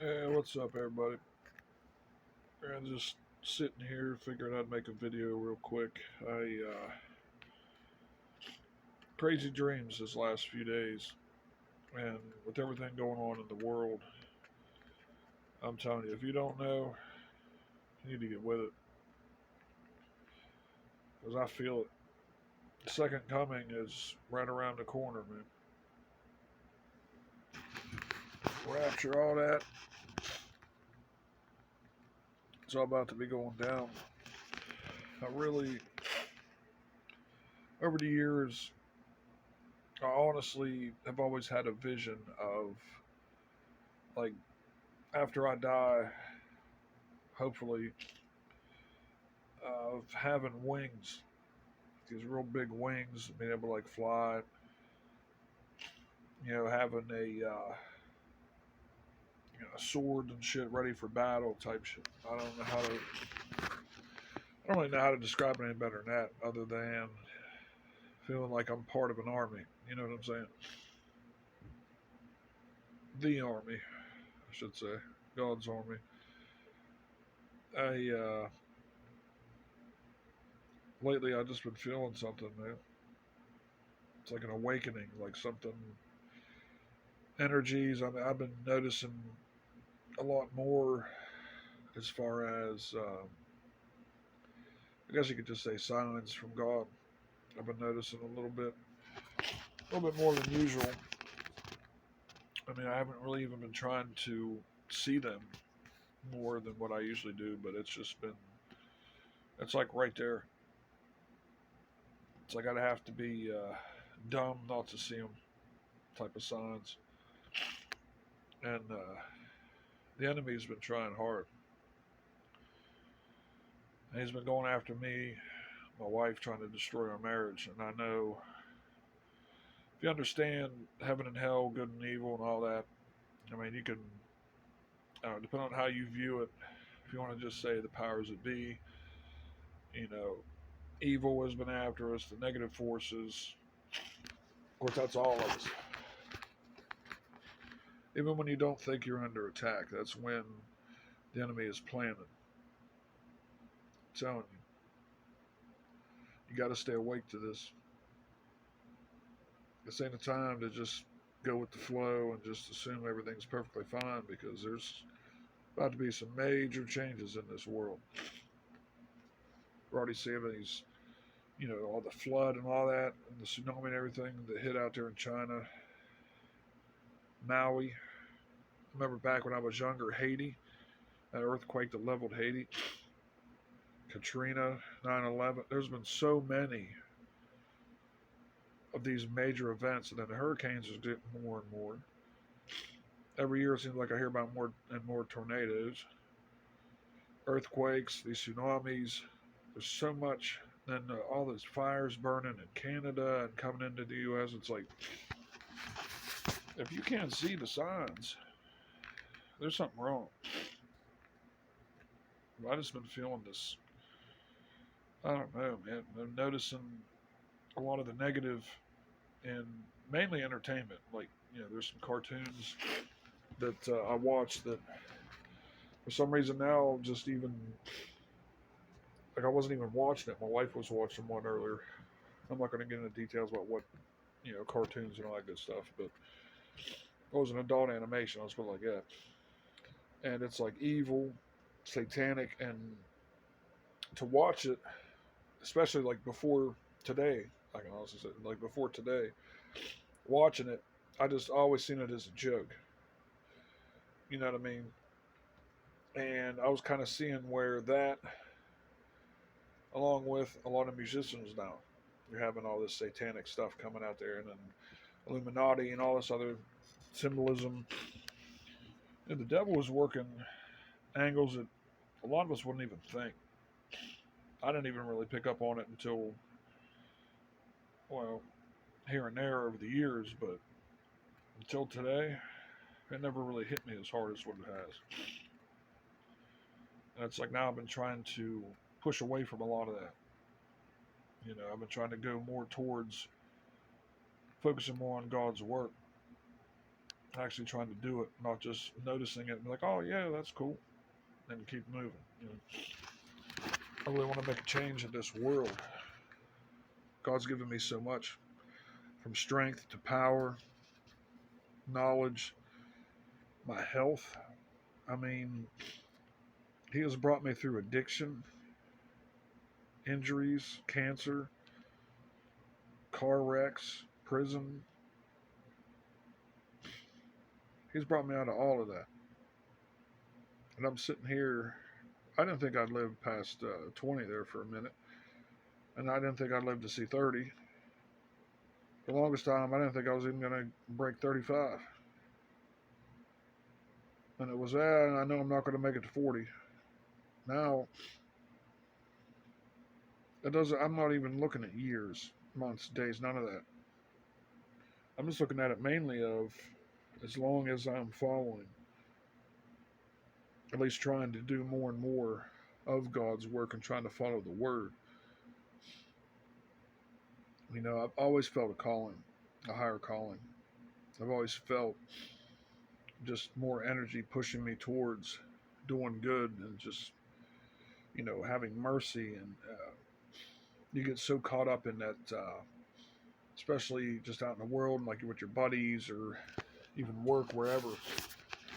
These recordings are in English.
Hey, what's up, everybody? I'm just sitting here, figuring I'd make a video real quick. I crazy dreams this last few days, and with everything going on in the world, I'm telling you, if you don't know, you need to get with it, because I feel it. The second coming is right around the corner, man. Rapture, all that, it's all about to be going down. I really, over the years, I honestly have always had a vision of, like, after I die, hopefully, of having wings, these real big wings, being able to like fly, having a sword and shit ready for battle type shit. I don't really know how to describe it any better than that, other than feeling like I'm part of an army. You know what I'm saying? The army, I should say, God's army. I lately I just been feeling something, man. It's like an awakening, like something energies. I mean, I've been noticing a lot more as far as I guess you could just say signs from God. I've been noticing a little bit more than usual. I mean, I haven't really even been trying to see them more than what I usually do, but it's like right there. It's like I'd have to be dumb not to see them type of signs. And the enemy's been trying hard. And he's been going after me, my wife, trying to destroy our marriage. And I know if you understand heaven and hell, good and evil, and all that, I mean, you can, depending on how you view it, if you want to just say the powers that be, you know, evil has been after us, the negative forces. Of course, that's all of us. Even when you don't think you're under attack, that's when the enemy is planning. I'm telling you got to stay awake to this. This ain't a time to just go with the flow and just assume everything's perfectly fine, because there's about to be some major changes in this world. We're already seeing these, all the flood and all that, and the tsunami and everything that hit out there in China, Maui. I remember back when I was younger, Haiti, that earthquake that leveled Haiti, Katrina, 9/11. There's been so many of these major events, and then the hurricanes are getting more and more. Every year it seems like I hear about more and more tornadoes, earthquakes, these tsunamis. There's so much. Then all those fires burning in Canada and coming into the U.S. It's like, if you can't see the signs, there's something wrong. I just been feeling this. I don't know, man. I'm noticing a lot of the negative in mainly entertainment. Like, there's some cartoons that I watch that for some reason now just even like I wasn't even watching it. My wife was watching one earlier. I'm not going to get into details about what cartoons and all that good stuff, but it was an adult animation. Let's put it like that. And it's like evil, satanic, and to watch it, especially like before today, I can also say like before today, watching it, I just always seen it as a joke. You know what I mean? And I was kind of seeing where that, along with a lot of musicians now, you're having all this satanic stuff coming out there, and then Illuminati and all this other symbolism. And the devil was working angles that a lot of us wouldn't even think. I didn't even really pick up on it until, well, here and there over the years, but until today, it never really hit me as hard as what it has. And it's like now I've been trying to push away from a lot of that. I've been trying to go more towards focusing more on God's work. actually trying to do it, not just noticing it and be like, oh yeah, that's cool, and keep moving. You know, I really want to make a change in this world. God's given me so much, from strength to power, knowledge, my health. I mean, He has brought me through addiction, injuries, cancer, car wrecks, prison. He's brought me out of all of that. And I'm sitting here. I didn't think I'd live past 20 there for a minute. And I didn't think I'd live to see 30. For the longest time, I didn't think I was even going to break 35. And it was, I know I'm not going to make it to 40. Now, it doesn't. I'm not even looking at years, months, days, none of that. I'm just looking at it mainly of as long as I'm following, at least trying to do more and more of God's work and trying to follow the Word. You know, I've always felt a calling, a higher calling. I've always felt just more energy pushing me towards doing good and just, having mercy. And you get so caught up in that, especially just out in the world, like with your buddies or even work, wherever.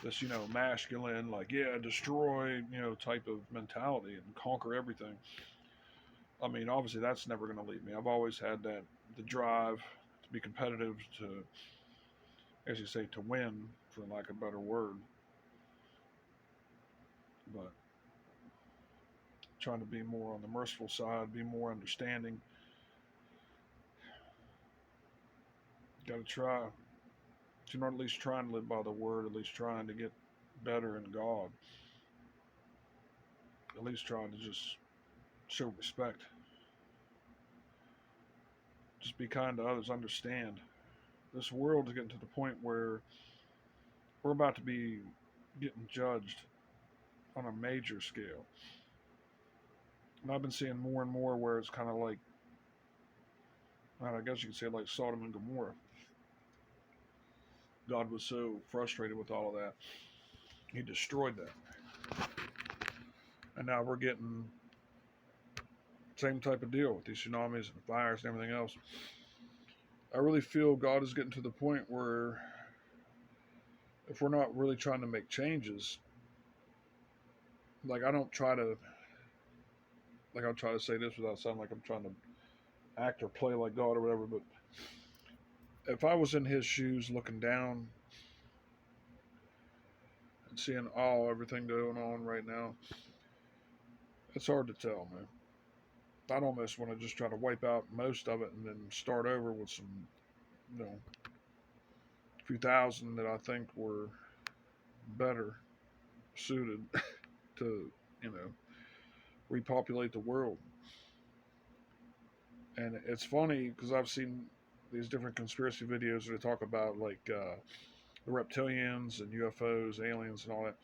This, masculine, like, yeah, destroy, type of mentality and conquer everything. I mean, obviously, that's never going to leave me. I've always had that, the drive to be competitive, to, as you say, to win, for lack of a better word. But trying to be more on the merciful side, be more understanding. Got to try. To not at least trying to live by the word, at least trying to get better in God. At least trying to just show respect. Just be kind to others, understand. This world is getting to the point where we're about to be getting judged on a major scale. And I've been seeing more and more where it's kind of like, I guess you could say like Sodom and Gomorrah. God was so frustrated with all of that, He destroyed that. And now we're getting same type of deal with these tsunamis and fires and everything else. I really feel God is getting to the point where if we're not really trying to make changes, like I'll try to say this without sounding like I'm trying to act or play like God or whatever, but if I was in His shoes looking down and seeing everything going on right now, it's hard to tell, man. I'd almost want to just try to wipe out most of it and then start over with some, few thousand that I think were better suited to, repopulate the world. And it's funny because I've seen these different conspiracy videos that talk about like the reptilians and UFOs, aliens, and all that.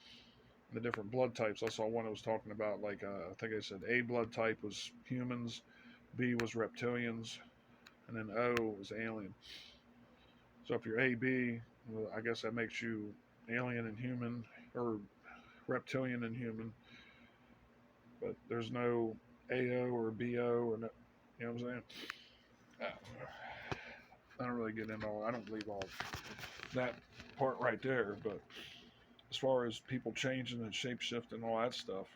And the different blood types. I saw one that was talking about like I think I said A blood type was humans, B was reptilians, and then O was alien. So if you're AB, well, I guess that makes you alien and human, or reptilian and human. But there's no AO or BO or no, you know what I'm saying? I don't really get into all. I don't believe all that part right there. But as far as people changing and shapeshifting and all that stuff,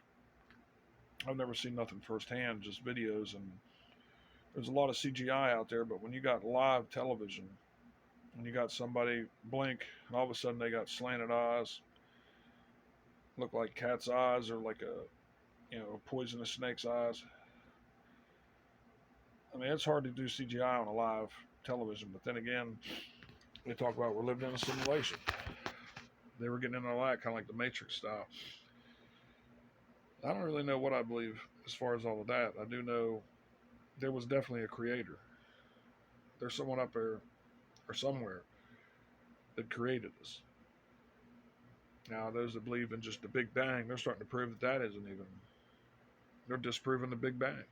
I've never seen nothing firsthand, just videos. And there's a lot of CGI out there. But when you got live television, and you got somebody blink, and all of a sudden they got slanted eyes, look like cat's eyes or like a poisonous snake's eyes. I mean, it's hard to do CGI on a live television, but then again, they talk about we're living in a simulation. They were getting into all that, kind of like the Matrix style. I don't really know what I believe as far as all of that. I do know there was definitely a creator. There's someone up there or somewhere that created us. Now, those that believe in just the Big Bang, they're starting to prove that isn't even. They're disproving the Big Bang.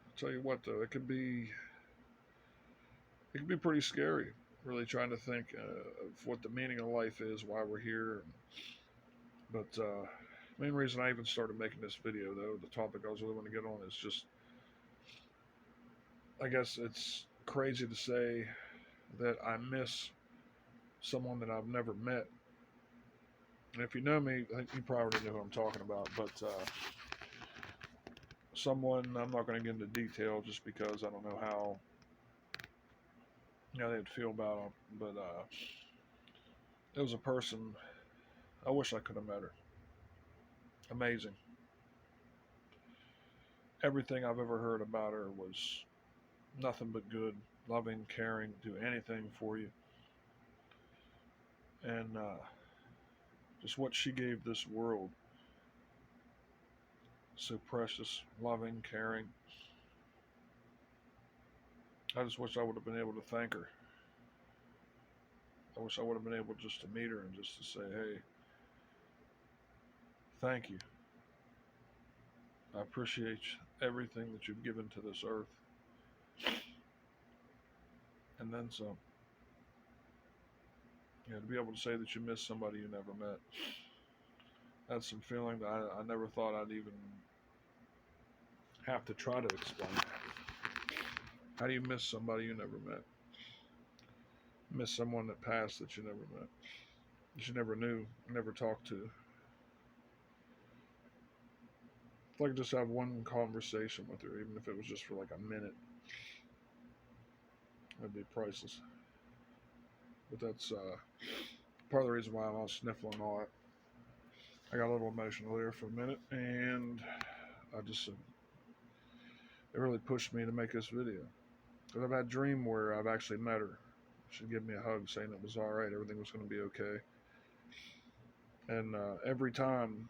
I'll tell you what, though, it could be it can be pretty scary, really trying to think of what the meaning of life is, why we're here. But main reason I even started making this video, though, the topic I was really want to get on is just, I guess it's crazy to say that I miss someone that I've never met. And if you know me, I think you probably already know who I'm talking about. But someone, I'm not going to get into detail just because I don't know how they'd feel about them. But it was a person, I wish I could have met her. Amazing. Everything I've ever heard about her was nothing but good, loving, caring, do anything for you. And just what she gave this world, so precious, loving, caring. I just wish I would have been able to thank her. I wish I would have been able just to meet her and just to say, hey, thank you. I appreciate everything that you've given to this earth. And then some. To be able to say that you miss somebody you never met. That's some feeling that I never thought I'd even have to try to explain. How do you miss somebody you never met? Miss someone that passed that you never met, that you never knew, never talked to. If I could just have one conversation with her, even if it was just for like a minute, that'd be priceless. But that's part of the reason why I'm all sniffling and all that. I got a little emotional there for a minute, and I just it really pushed me to make this video. Because I've had a dream where I've actually met her. She'd give me a hug saying it was all right, everything was going to be okay. And every time,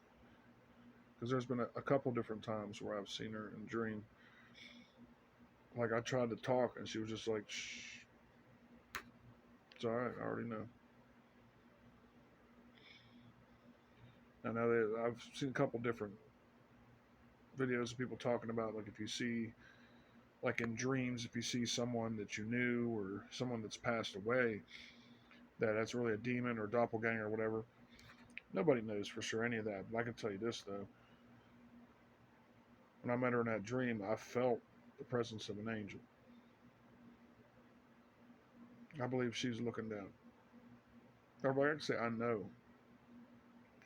because there's been a couple different times where I've seen her in a dream, like I tried to talk and she was just like, shh, it's all right, I already know. I know that I've seen a couple different videos of people talking about, like, if you see, like in dreams, if you see someone that you knew or someone that's passed away, that's really a demon or doppelganger or whatever. Nobody knows for sure any of that, but I can tell you this though. When I met her in that dream, I felt the presence of an angel. I believe she's looking down. Everybody can say, I know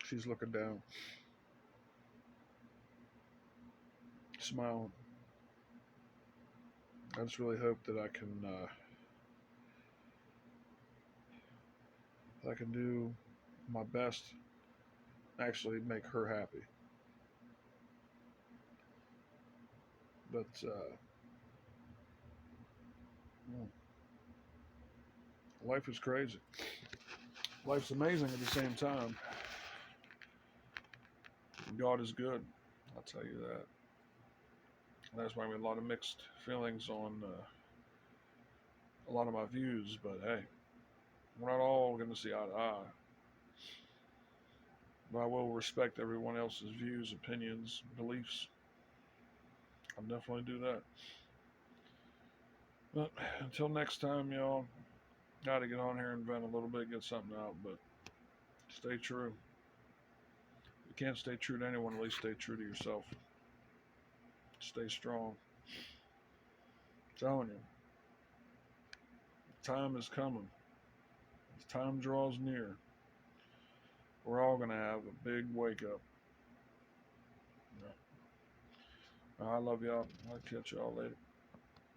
she's looking down, smiling. I just really hope that I can do my best to actually make her happy. But life is crazy. Life's amazing at the same time. God is good. I'll tell you that. And that's why we have a lot of mixed feelings on a lot of my views. But hey, we're not all going to see eye to eye. But I will respect everyone else's views, opinions, beliefs. I'll definitely do that. But until next time, y'all, got to get on here and vent a little bit, get something out. But stay true. If you can't stay true to anyone, at least stay true to yourself. Stay strong. I'm telling you, time is coming. As time draws near, we're all going to have a big wake up. Yeah. I love y'all. I'll catch y'all later.